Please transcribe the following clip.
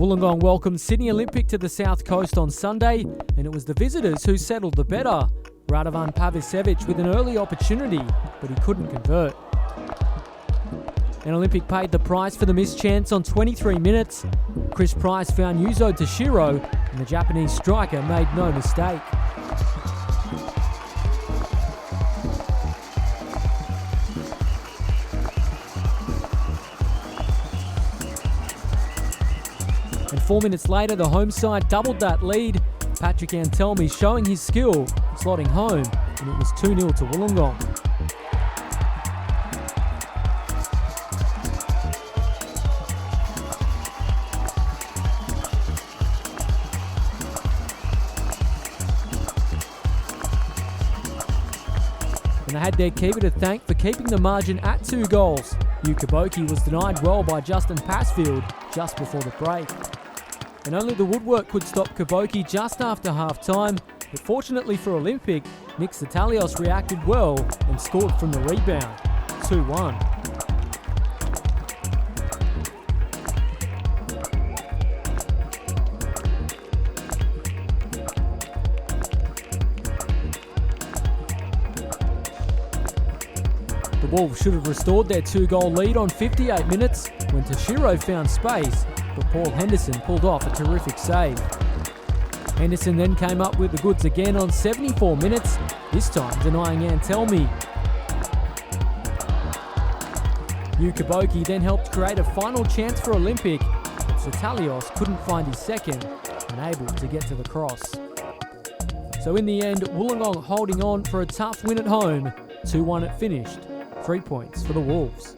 Wollongong welcomed Sydney Olympic to the South Coast on Sunday, and it was the visitors who settled the better. Radovan Pavicevic with an early opportunity, but he couldn't convert. And Olympic paid the price for the missed chance on 23 minutes. Chris Price found Yuzo Toshiro, and the Japanese striker made no mistake. And 4 minutes later, the home side doubled that lead. Patrick Antelmi showing his skill, slotting home, and it was 2-0 to Wollongong. And they had their keeper to thank for keeping the margin at 2 goals. Ukaboki was denied well by Justin Passfield just before the break. And only the woodwork could stop Kaboki just after half-time, but fortunately for Olympic, Nick Zatalios reacted well and scored from the rebound, 2-1. The Wolves should have restored their 2-goal lead on 58 minutes when Toshiro found space, but Paul Henderson pulled off a terrific save. Henderson then came up with the goods again on 74 minutes, this time denying Antelmi. Ukaboki then helped create a final chance for Olympic, but Zatalios couldn't find his second, unable to get to the cross. So in the end, Wollongong holding on for a tough win at home, 2-1 it finished, 3 points for the Wolves.